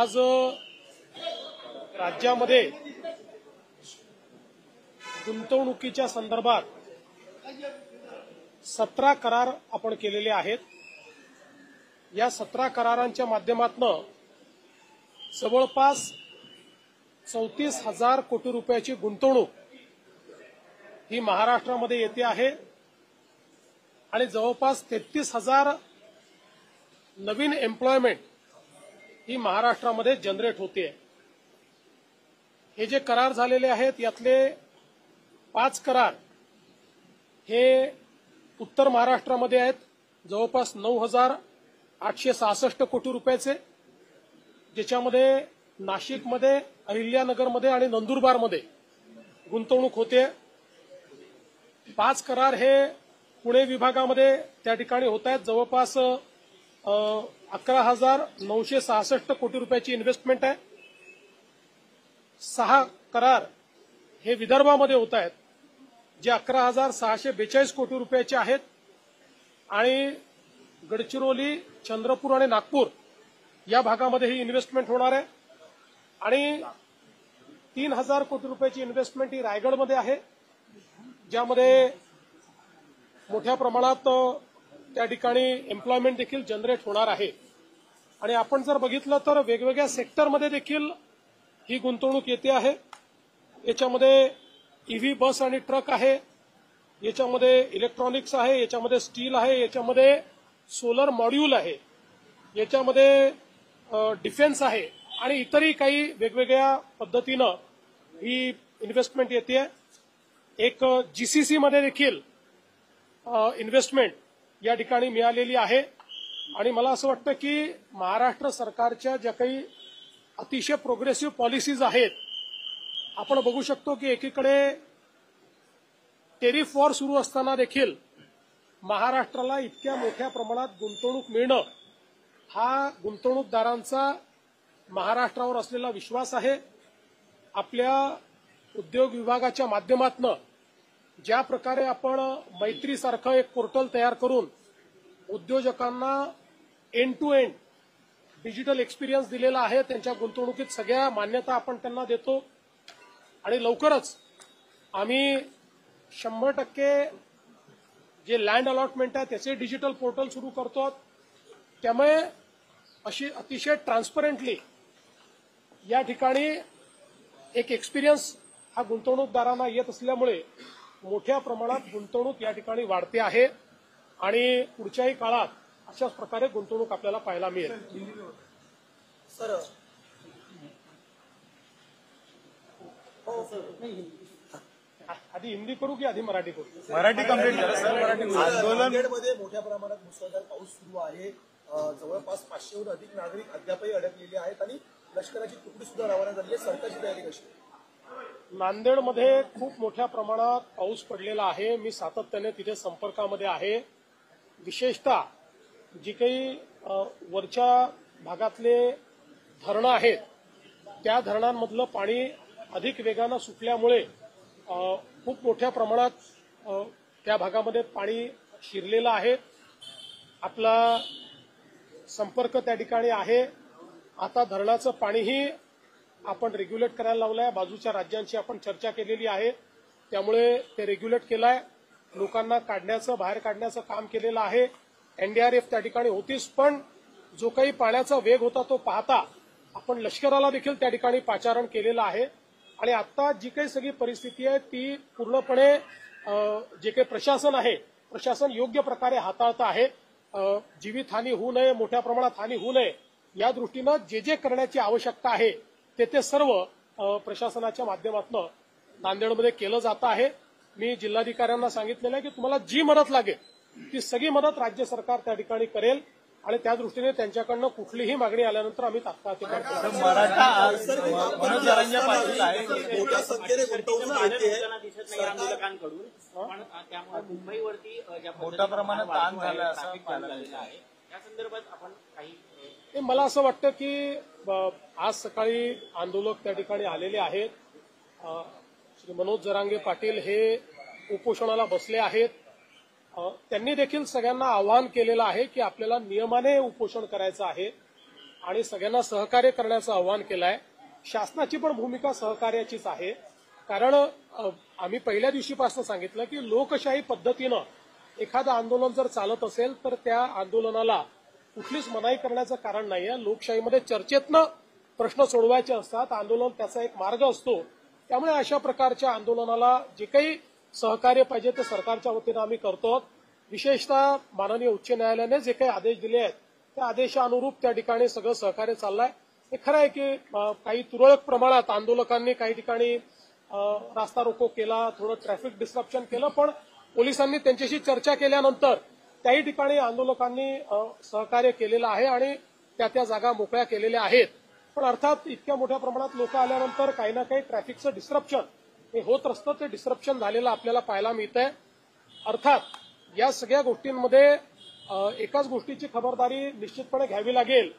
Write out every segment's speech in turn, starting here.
आज राज्यामध्ये गुंतवणुकीच्या संदर्भात 17 करार आपण केलेले आहेत। या 17 करारांच्या माध्यमातून जवळपास 34,000 कोटी रुपयाची गुंतवणूक ही महाराष्ट्रामध्ये येते आहे आणि जवळपास 33,000 नवीन एम्प्लॉयमेंट ही महाराष्ट्रामध्ये जनरेट होते। हे जे करार झालेले आहेत यातले 5 करार हे उत्तर महाराष्ट्रामध्ये आहेत, जवळपास 9,866 कोटी रुपयाचे, ज्याच्यामध्ये नाशिकमध्ये, अहिल्यानगरमध्ये आणि नंदुरबारमध्ये गुंतवणूक होते। 5 करार हे पुणे विभागामध्ये त्या ठिकाणी होत आहेत, जवळपास 11,966 कोटी रुपयाची इन्व्हेस्टमेंट आहे। 6 करार हे विदर्भामध्ये होत आहेत, जे 11,642 कोटी रुपयाचे आहेत आणि गडचिरोली, चंद्रपूर आणि नागपूर या भागामध्ये ही इन्व्हेस्टमेंट होणार आहे आणि 3,000 कोटी रुपयाची इन्व्हेस्टमेंट ही रायगडमध्ये आहे, ज्यामध्ये मोठ्या प्रमाणात त्या ठिकाणी एम्प्लॉयमेंट देखील जनरेट होणार आहे। आणि आपण जर बघितलं तर वेगवेगळ्या सेक्टरमध्ये देखील ही गुंतवणूक येते आहे। याच्यामध्ये ईव्ही बस आणि ट्रक आहे, याच्यामध्ये इलेक्ट्रॉनिक्स आहे, याच्यामध्ये स्टील आहे, याच्यामध्ये सोलर मॉड्यूल आहे, याच्यामध्ये डिफेन्स आहे आणि इतरही काही वेगवेगळ्या पद्धतीनं ही इन्व्हेस्टमेंट येते। एक जीसीसी मध्ये देखील इन्व्हेस्टमेंट या ठिकाणी मिळालेली आहे आणि मला असं वाटतं की महाराष्ट्र सरकारच्या ज्या काही अतिशय प्रोग्रेसिव्ह पॉलिसीज आहेत, आपण बघू शकतो की एकीकडे टेरिफ वॉर सुरू असताना देखील महाराष्ट्राला इतक्या मोठ्या प्रमाणात गुंतवणूक मिळणं हा गुंतवणूकदारांचा महाराष्ट्रावर असलेला विश्वास आहे। आपल्या उद्योग विभागाच्या माध्यमातून ज्या प्रकारे आपण मैत्रीसारखं एक पोर्टल तयार करून उद्योजकांना end to end digital experience दिलेला आहे, त्यांच्या गुंतवणुकीत सगळ्या मान्यता आपण त्यांना देतो आणि लवकरच आम्ही 100% जे लँड अलॉटमेंट आहे त्याचे डिजिटल पोर्टल सुरू करतो। त्यामुळे अशी अतिशय ट्रान्सपरंटली या ठिकाणी एक एक्सपिरियन्स हा गुंतवणूकदारांना येत असल्यामुळे मोठ्या प्रमाणात गुंतवणूक या ठिकाणी वाढते आहे आणि पुढच्याही काळात अशाच प्रकारे गुंतवणूक आपल्याला पाहायला मिळेल। सर आधी हिंदी करू की आधी मराठी करू? मराठी कंप्लीट करा सर। मराठी नांदेडमध्ये मोठ्या प्रमाणात मुसळधार पाऊस सुरू आहे। जवळपास 500हून अधिक नागरिक अद्यापही अडकलेले आहेत आणि लष्कराची तुकडी सुद्धा रवाना झाली आहे। सरकारची तयारी कशी? नांदेडमध्ये खूप मोठ्या प्रमाणात पाऊस पडलेला आहे। मी सातत्याने तिथे संपर्कामध्ये आहे। विशेषतः जी काही वरच्या भागातले धरणं आहेत त्या धरणांमधलं पाणी अधिक वेगानं सुटल्यामुळे खूप मोठ्या प्रमाणात त्या भागामध्ये पाणी शिरलेलं आहे। आपला संपर्क त्या ठिकाणी आहे। आता धरणाचं पाणीही आपण रेग्युलेट करायला लावलंय, बाजूच्या राज्यांची आपण चर्चा केलेली आहे, त्यामुळे ते रेग्युलेट केलंय। लोकांना बाहेर काढण्याचं काम केलेलं आहे। एनडीआरएफ त्या ठिकाणी होतीच, पण जो काही पाण्याचा वेग होता तो पाहता आपण लष्कराला देखील त्या ठिकाणी पाचारण केलेलं आहे आणि आता जी काही सगळी परिस्थिती आहे ती पूर्णपणे जे काही प्रशासन आहे, प्रशासन योग्य प्रकारे हाताळत आहे। जीवितहानी होऊ नये, मोठ्या प्रमाणात हानी होऊ नये या दृष्टीनं जे जे करण्याची आवश्यकता आहे ते सर्व प्रशासनाच्या माध्यमातून नांदेडमध्ये केलं जात आहे। मी जिल्हाधिकाऱ्यांना सांगितलेलं आहे की तुम्हाला जी मदत लागेल ती सगळी मदत राज्य सरकार त्या ठिकाणी करेल आणि त्या दृष्टीने त्यांच्याकडनं कुठलीही मागणी आल्यानंतर आम्ही तात्काळ ते करतो। मोठ्या संख्येने गुंतवणूक येते मुंबईवरती मोठ्या प्रमाणात ताण झाला असं या संदर्भात आपण काही मला असं वाटतं की आज सकाळी आंदोलक त्या ठिकाणी आलेले आहेत। श्री मनोज जरांगे पाटील हे उपोषणाला बसले आहेत। त्यांनी देखील सगळ्यांना आवाहन केलेलं आहे की आपल्याला नियमाने उपोषण करायचं आहे आणि सगळ्यांना सहकार्य करण्याचं आवाहन केलं आहे. शासनाची पण भूमिका सहकार्याचीच आहे. कारण आम्ही पहिल्या दिवशीपासून सांगितलं की लोकशाही पद्धतीनं एखादं आंदोलन जर चालत असेल तर त्या आंदोलनाला कुठलीच मनाई करण्याचं कारण नाहीये. लोकशाहीमध्ये चर्चेतनं प्रश्न सोडवायचे असतात. आंदोलन त्याचा एक मार्ग असतो. त्यामुळे अशा प्रकारच्या आंदोलनाला जे काही सहकार्य पाहिजे ते सरकारच्या वतीनं आम्ही करतो. विशेषतः माननीय उच्च न्यायालयाने जे काही आदेश दिले आहेत त्या आदेशानुरूप त्या ठिकाणी सगळं सहकार्य चाललंय. हे खरं आहे की काही तुरळक प्रमाणात आंदोलकांनी काही ठिकाणी रास्ता रोको केला, थोडं ट्रॅफिक डिस्ट्रप्शन केलं, पण पोलिसांनी त्यांच्याशी चर्चा केल्यानंतर त्याही ठिकाणी आंदोलकांनी सहकार्य केलेलं आहे आणि त्या जागा मोकळ्या केलेल्या आहेत. पण अर्थात इतक्या मोठ्या प्रमाणात लोक आल्यानंतर काही ना काही ट्रॅफिकचं डिस्ट्रप्शन हे होत असतं. ते डिस्ट्रप्शन झालेलं आपल्याला पाहायला मिळतंय. अर्थात या सगळ्या गोष्टींमध्ये एकाच गोष्टीची खबरदारी निश्चितपणे घ्यावी लागेल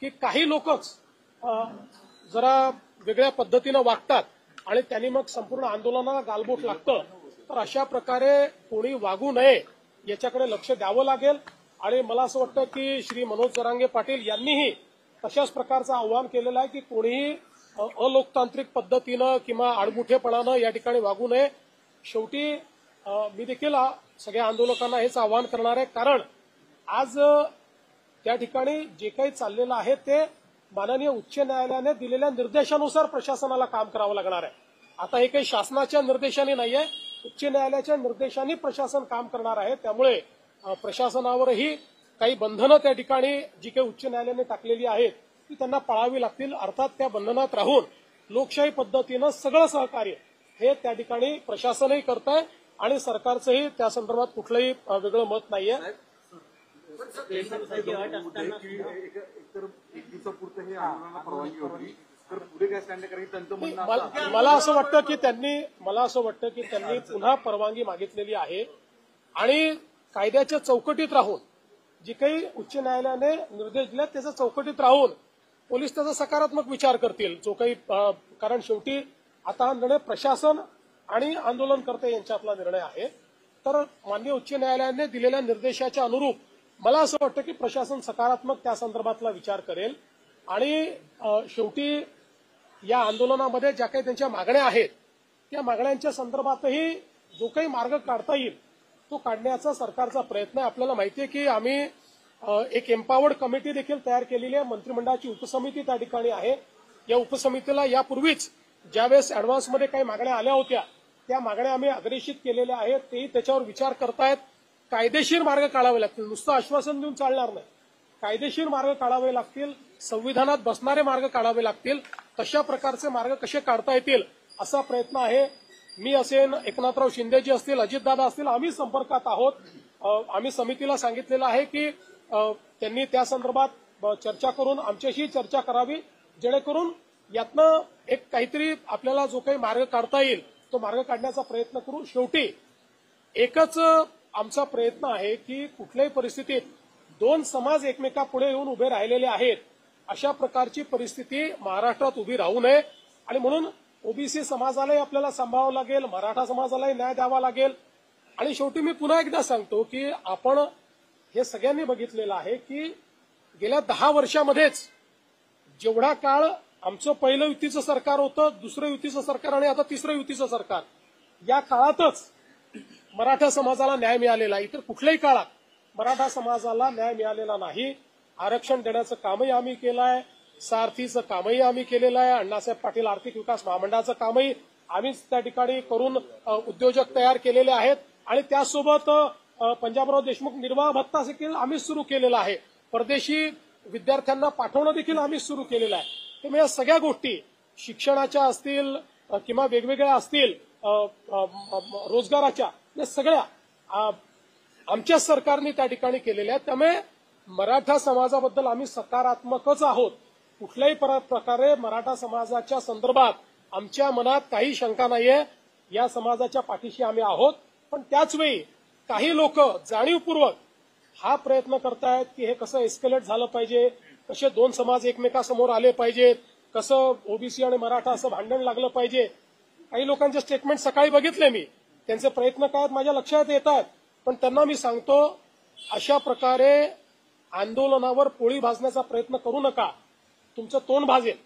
की काही लोकच जरा वेगळ्या पद्धतीनं वागतात आणि त्यांनी मग संपूर्ण आंदोलनाला गालबोट लागतं. तर अशा प्रकारे कोणी वागू नये याच्याकडे लक्ष द्यावं लागेल. आणि मला असं वाटतं की श्री मनोज जरांगे पाटील यांनीही तशाच प्रकारचं आवाहन केलेलं आहे की कोणीही अलोकतांत्रिक पद्धतीनं किंवा आडमुठेपणानं या ठिकाणी वागू नये. शेवटी मी देखील सगळ्या आंदोलकांना हेच आवाहन करणार आहे. कारण आज त्या ठिकाणी जे काही चाललेलं आहे ते माननीय उच्च न्यायालयाने दिलेल्या निर्देशानुसार प्रशासनाला काम करावं लागणार आहे. आता हे काही शासनाच्या निर्देशाने नाहीये, उच्च न्यायालयाच्या निर्देशांनी प्रशासन काम करणार आहे. त्यामुळे प्रशासनावरही काही बंधनं त्या ठिकाणी जी काही उच्च न्यायालयाने टाकलेली आहेत ती त्यांना पाळावी लागतील. अर्थात त्या बंधनात राहून लोकशाही पद्धतीनं सगळं सहकार्य हे त्या ठिकाणी प्रशासनही करत आहे आणि सरकारचंही त्या संदर्भात कुठलंही वेगळं मत नाहीये. एक दिवसापुरतं हे आंदोलनाला परवानगी होती तर पुढे काय स्टँड करायची त्यांचं म्हणणं आहे. मला असं वाटतं की त्यांनी पुन्हा परवानगी मागितलेली आहे आणि कायद्याच्या चौकटीत राहून जे काही उच्च न्यायालयाने निर्देश दिले त्याच्या चौकटीत राहून पोलीस त्याचा सकारात्मक विचार करतील. जो काही कारण शेवटी आता हा निर्णय प्रशासन आणि आंदोलनकर्ते यांच्यातला निर्णय आहे. तर माननीय उच्च न्यायालयाने दिलेल्या निर्देशाच्या अनुरूप मला असं वाटतं की प्रशासन सकारात्मक त्या संदर्भातला विचार करेल आणि शेवटी या आंदोलनामध्ये ज्या काही त्यांच्या मागण्या आहेत त्या मागण्यांच्या संदर्भातही जो काही मार्ग काढता येईल तो काढण्याचा सरकारचा प्रयत्न आहे. आपल्याला माहिती आहे की आम्ही एक एम्पावर्ड कमिटी देखील तयार केलेली आहे. मंत्रिमंडळाची उपसमिती त्या ठिकाणी आहे. या उपसमितीला यापूर्वीच ज्यावेळेस अॅडव्हान्समध्ये काही मागण्या आल्या होत्या त्या मागण्या आम्ही अग्रेषित केलेल्या आहेत. तेही त्याच्यावर विचार करतायत. कायदेशीर मार्ग काढावे लागतील. नुसतं आश्वासन देऊन चालणार नाही. कायदेशीर मार्ग काढावे लागतील. संविधानात बसणारे मार्ग काढावे लागतील. तशा प्रकारचे मार्ग कसे काढता येतील असा प्रयत्न आहे. मी असेन, एकनाथराव शिंदेजी असतील, अजितदादा असतील, आम्ही संपर्कात आहोत. आम्ही समितीला सांगितलेलं आहे की त्यांनी त्या संदर्भात चर्चा करून आमच्याशी चर्चा करावी जेणेकरून यातनं एक काहीतरी आपल्याला जो काही मार्ग काढता येईल तो मार्ग काढण्याचा प्रयत्न करू. शेवटी एकच आमचा प्रयत्न आहे की कुठल्याही परिस्थितीत दोन समाज एकमेकापुढे येऊन उभे राहिलेले आहेत अशा प्रकारची परिस्थिती महाराष्ट्रात उभी राहू नये. आणि म्हणून ओबीसी समाजालाही आपल्याला सांभाळावं लागेल, मराठा समाजालाही न्याय द्यावा लागेल. आणि शेवटी मी पुन्हा एकदा सांगतो की आपण हे सगळ्यांनी बघितलेलं आहे की गेल्या 10 वर्षामध्येच जेवढा काळ आमचं पहिलं युतीचं सरकार होतं, दुसरं युतीचं सरकार आणि आता तिसरं युतीचं सरकार, या काळातच मराठा समाजाला न्याय मिळालेला आहे. इतर कुठल्याही काळात मराठा समाजाला न्याय मिळालेला नाही. आरक्षण देण्याचं कामही आम्ही केलं आहे, सारथीचं कामही आम्ही केलेलं आहे, अण्णासाहेब पाटील आर्थिक विकास महामंडळाचं कामही आम्हीच त्या ठिकाणी करून उद्योजक तयार केलेले आहेत. आणि त्यासोबत पंजाबराव देशमुख निर्वाह भत्ता देखील आम्हीच सुरू केलेला आहे. परदेशी विद्यार्थ्यांना पाठवणं देखील आम्हीच सुरू केलेलं आहे. त्यामुळे या सगळ्या गोष्टी शिक्षणाच्या असतील किंवा वेगवेगळ्या असतील रोजगाराच्या, या सगळ्या आमच्या सरकारने त्या ठिकाणी केलेल्या आहेत. त्यामुळे मराठा समाजाबद्दल आम्ही सकारात्मकच आहोत. कुठल्याही प्रकारे मराठा समाजाच्या संदर्भात आमच्या मनात काही शंका नाहीये. या समाजाच्या पाठीशी आम्ही आहोत. पण त्याचवेळी काही लोक जाणीवपूर्वक हा प्रयत्न करतायत की हे कसं एस्केलेट झालं पाहिजे, कसे दोन समाज एकमेकासमोर आले पाहिजेत, कसं ओबीसी आणि मराठा असं भांडण लागलं पाहिजे. काही लोकांचे स्टेटमेंट सकाळी बघितले मी, त्यांचे प्रयत्न काय माझ्या लक्षात येत आहेत. पण त्यांना मी सांगतो अशा प्रकारे आंदोलनावर पोळी भाजण्याचा प्रयत्न करू नका. तुमचं तोंड भाजेल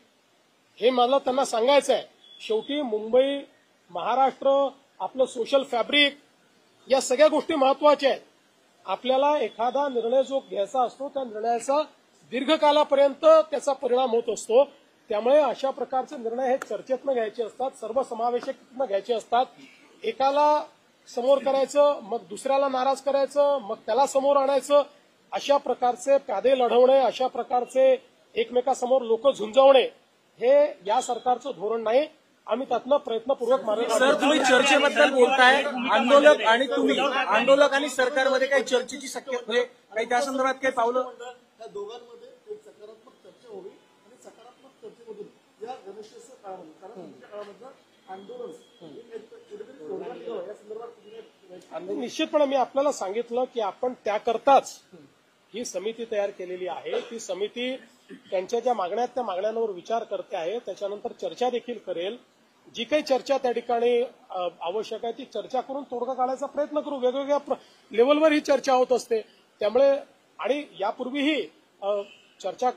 हे मला त्यांना सांगायचं आहे. शेवटी मुंबई, महाराष्ट्र, आपलं सोशल फॅब्रिक या सगळ्या गोष्टी महत्वाच्या आहेत. आपल्याला एखादा निर्णय जो घ्यायचा असतो त्या निर्णयाचा दीर्घकालापर्यंत त्याचा परिणाम होत असतो. त्यामुळे अशा प्रकारचे निर्णय हे चर्चेतनं घ्यायचे असतात, सर्वसमावेशकनं घ्यायचे असतात. एकाला समोर करायचं, मग दुसऱ्याला नाराज करायचं, मग त्याला समोर आणायचं, अशा प्रकारचे प्यादे लढवणे, अशा प्रकारचे एकमेकासमोर लोक झुंजवणे हे या सरकारचं धोरण नाही. आम्ही त्यातनं प्रयत्नपूर्वक मार्ग सर, तुम्ही चर्चेबद्दल बोलताय. आंदोलक आणि तुम्ही, आंदोलक आणि सरकारमध्ये काही चर्चेची शक्यता म्हणजे काही त्या संदर्भात काही पावलं? त्या दोघांमध्ये एक सकारात्मक चर्चा होईल आणि सकारात्मक चर्चेमधून या गणेशोत्सव काळामध्ये, कारण तुमच्या काळामधलं आंदोलन कुठेतरी तोडगा निघावं या संदर्भात तुम्ही आणि निश्चितपणे मी आपल्याला सांगितलं की आपण त्याकरताच ही समिती तयार केलेली आहे. ती समिती त्यांच्या ज्या मागण्या आहेत त्या मागण्यांवर विचार करते आहे, त्याच्यानंतर चर्चा देखील करेल. जी काही चर्चा त्या ठिकाणी आवश्यक आहे ती चर्चा करून तोडगा काढायचा प्रयत्न करू. वेगवेगळ्या लेवलवर ही चर्चा होत असते. त्यामुळे आणि यापूर्वीही चर्चा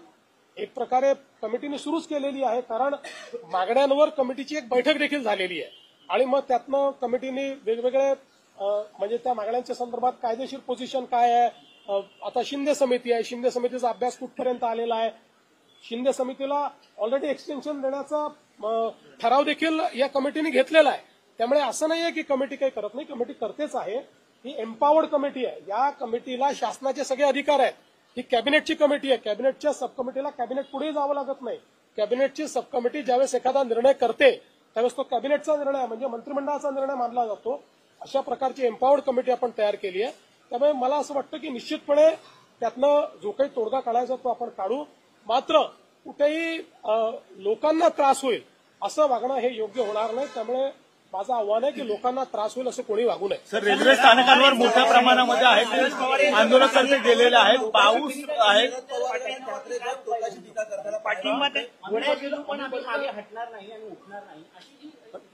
एक प्रकारे कमिटीने सुरूच केलेली आहे, कारण मागण्यांवर कमिटीची एक बैठक देखील झालेली आहे आणि मग त्यातनं कमिटीने वेगवेगळे म्हणजे त्या मागण्यांच्या संदर्भात कायदेशीर पोझिशन काय आहे. आता शिंदे समिती आहे, शिंदे समितीचा अभ्यास कुठपर्यंत आलेला आहे. शिंदे समितीला ऑलरेडी एक्सटेन्शन देण्याचा ठराव देखील या कमिटीने घेतलेला आहे. त्यामुळे असं नाहीये की कमिटी काही करत नाही, कमिटी करतेच आहे. ही एम्पावर्ड कमिटी आहे. या कमिटीला शासनाचे सगळे अधिकार आहेत. ही कॅबिनेटची कमिटी आहे. कॅबिनेटच्या सब कमिटीला कॅबिनेट पुढे जावं लागत नाही. कॅबिनेटची सब कमिटी ज्यावेळेस एखादा निर्णय करते त्यावेळेस तो कॅबिनेटचा निर्णय म्हणजे मंत्रिमंडळाचा निर्णय मानला जातो. अशा प्रकारची एम्पावर्ड कमिटी आपण तयार केली आहे. त्यामुळे मला असं वाटतं की निश्चितपणे त्यातनं जो काही तोडगा काढायचा तो आपण काढू. मात्र कुठेही लोकांना त्रास होईल असं वागणं हे योग्य होणार नाही. त्यामुळे माझं आव्हान आहे की लोकांना त्रास होईल असं कोणी वागू नये. सर, रेल्वे स्थानकांवर मोठ्या प्रमाणामध्ये आहेत आंदोलकांचे गेलेले आहेत. पाऊस आहे. पाठिंबा पण आम्ही मागे हटणार नाही आणि उठणार नाही अशी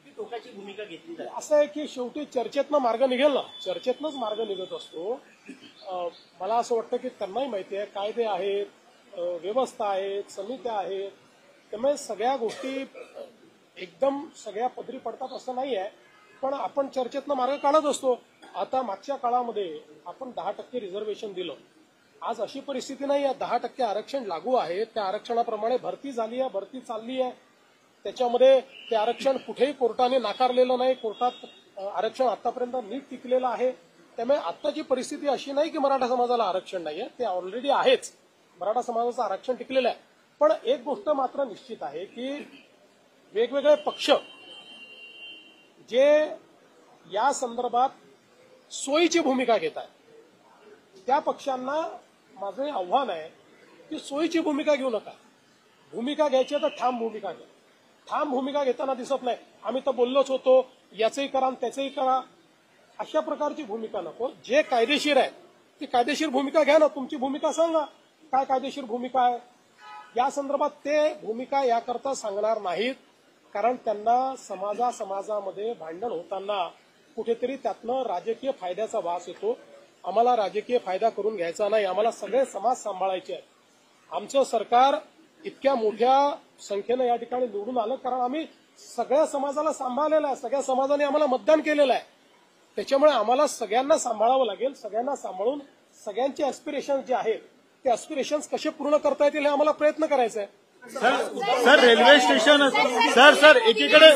जी टोकाची भूमिका घेतली जाते. असं आहे की शेवटी चर्चेतनं मार्ग निघेल ना, चर्चेतनंच मार्ग निघत असतो. मला असं वाटतं की त्यांनाही माहिती आहे कायदे आहेत, व्यवस्था आहेत, समित्या आहेत. त्यामुळे सगळ्या गोष्टी एकदम सगळ्या पदरी पडतात असं नाही आहे. पण आपण चर्चेतनं मार्ग काढत असतो. आता मागच्या काळामध्ये आपण 10% रिझर्वेशन दिलं. आज अशी परिस्थिती नाही आहे. 10% आरक्षण लागू आहे. त्या आरक्षणाप्रमाणे भरती झाली आहे, भरती चालली आहे. त्याच्यामध्ये ते आरक्षण कुठेही कोर्टाने नाकारलेलं नाही. कोर्टात आरक्षण आतापर्यंत नीट टिकलेलं आहे. त्यामुळे आत्ताची परिस्थिती अशी नाही की मराठा समाजाला आरक्षण नाहीये, ते ऑलरेडी आहेच. मराठा समाजाचं आरक्षण टिकलेलं आहे. पण एक गोष्ट मात्र निश्चित आहे की वेगवेगळे पक्ष जे या संदर्भात सोयीची भूमिका घेत आहेत त्या पक्षांना माझं आव्हान आहे की सोयीची भूमिका घेऊ नका. भूमिका घ्यायची तर ठाम भूमिका घ्या. ठाम भूमिका घेताना दिसत नाही. आम्ही तर बोललोच होतो, याचंही करा त्याचंही करा, अशा प्रकारची भूमिका नको. जे कायदेशीर आहे ती कायदेशीर भूमिका घ्या ना. तुमची भूमिका सांगा काय कायदेशीर भूमिका आहे. या संदर्भात ते भूमिका याकरता सांगणार नाहीत, कारण त्यांना समाजामध्ये भांडण होताना कुठेतरी त्यातनं राजकीय फायद्याचा वास येतो. आम्हाला राजकीय फायदा करून घ्यायचा नाही. आम्हाला सगळे समाज सांभाळायचे आहेत. आमचं सरकार इतक्या मोठ्या संख्येनं या ठिकाणी निवडून आलं कारण आम्ही सगळ्या समाजाला सांभाळलेलं आहे. सगळ्या समाजाने आम्हाला मतदान केलेलं आहे. त्याच्यामुळे आम्हाला सगळ्यांना सांभाळावं लागेल. सगळ्यांना सांभाळून सगळ्यांचे ॲस्पिरेशन्स जे आहेत ते ॲस्पिरेशन्स कसे पूर्ण करता येतील हे आम्हाला प्रयत्न करायचा आहे. सर, रेल्वे स्टेशन सर एकीकडे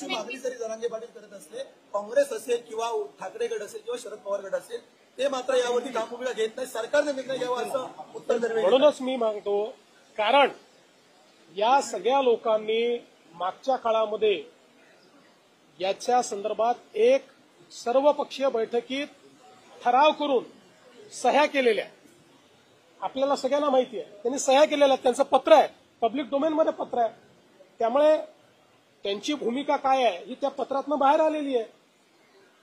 मागणी जरी जरांगे पाटील करत असले, काँग्रेस असेल किंवा ठाकरे गट असेल किंवा शरद पवार गट असेल, ते मात्र यावरती ठाम भूमिका घेत नाही. सरकारने निर्णय घ्यावा असं उत्तर दरवेळी. म्हणूनच मी मागतो, कारण या सगळ्या लोकांनी मागच्या काळामध्ये याच्या संदर्भात एक सर्वपक्षीय बैठकीत ठराव करून सह्या केलेल्या आपल्याला सगळ्यांना माहिती आहे. त्यांनी सह्या केलेल्या त्यांचं पत्र आहे, पब्लिक डोमेनमध्ये पत्र आहे. त्यामुळे त्यांची भूमिका काय आहे ही त्या पत्रातनं बाहेर आलेली आहे.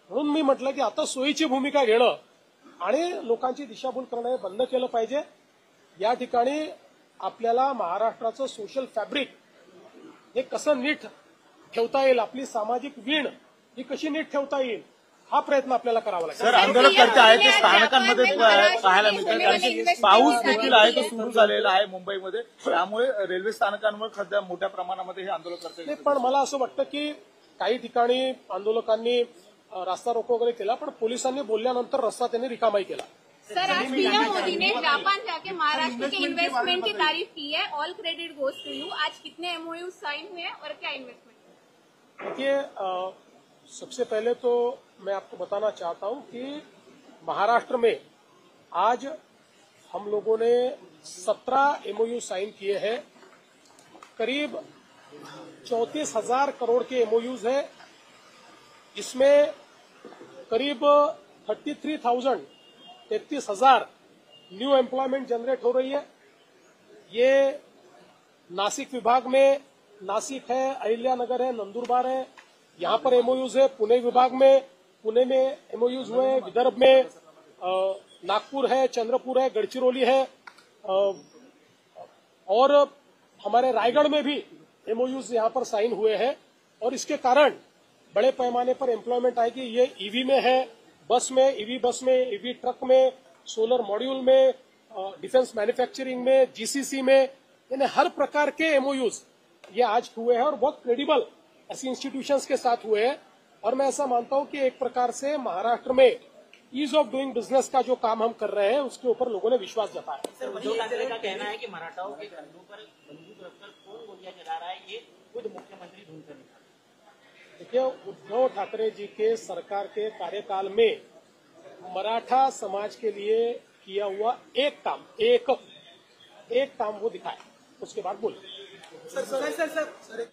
म्हणून मी म्हटलं की आता सोयीची भूमिका घेणं आणि लोकांची दिशाभूल करणं हे बंद केलं पाहिजे. या ठिकाणी आपल्याला महाराष्ट्राचं सोशल फॅब्रिक हे कसं नीट ठेवता येईल, आपली सामाजिक वीण ही कशी नीट ठेवता येईल हा प्रयत्न आपल्याला करावा लागेल. सर, आंदोलनकर्ते आहेत ते स्थानकांमध्ये पाहायला मिळतात आणि पाऊस देखील आहे तो सुरू झालेला आहे मुंबईमध्ये, त्यामुळे रेल्वे स्थानकांवर सध्या मोठ्या प्रमाणामध्ये हे आंदोलनकर्ते. नाही, पण मला असं वाटतं की काही ठिकाणी आंदोलकांनी रास्ता रोको वगैरे केला, पण पोलिसांनी बोलल्यानंतर रस्ता त्यांनी रिकामाही केला. सर, आज पीएम मोदी ने जापान जाके महाराष्ट्र के इन्वेस्टमेंट की तारीफ की है. All credit goes to you. आज कितने एमओयू साइन हुए हैं और क्या इन्वेस्टमेंट? देखिए, सबसे पहले तो मैं आपको बताना चाहता हूं कि महाराष्ट्र में आज हम लोगों ने 17 एमओयू साइन किए हैं. करीब 34,000 करोड़ के एमओयूज है. इसमें करीब 33,000 न्यू एम्प्लॉयमेंट जनरेट हो रही है. ये नासिक विभाग में नासिक है, अहिल्यानगर है, नंदुरबार है, यहाँ पर एमओयूज है. पुणे विभाग में पुणे में एमओयूज हुए हैं. विदर्भ में नागपुर है, चंद्रपुर है, गढ़चिरौली है, और हमारे रायगढ़ में भी एमओयूज यहाँ पर साइन हुए हैं. और इसके कारण बड़े पैमाने पर एम्प्लॉयमेंट आएगी. ये ईवी में है, बस में, ईवी बस में, ईवी ट्रक में, सोलर मॉड्यूल में, डिफेंस मैन्युफैक्चरिंग में, जीसीसी में, यानी हर प्रकार के एमओयूज ये आज हुए हैं और बहुत क्रेडिबल ऐसी इंस्टीट्यूशंस के साथ हुए हैं. और मैं ऐसा मानता हूं कि एक प्रकार से महाराष्ट्र में ईज ऑफ डूइंग बिजनेस का जो काम हम कर रहे हैं उसके ऊपर लोगों ने विश्वास जताया. सर, उद्धव ठाकरे का कहना है कि मराठाओं के कंधों पर बंदूक रखकर कौन गोलियां चला रहा है, ये खुद मुख्यमंत्री ढूंढ कर निकाले. देखिए, उद्धव ठाकरे जी के सरकार के कार्यकाल में मराठा समाज के लिए किया हुआ एक काम वो दिखाया, उसके बाद बोले. सर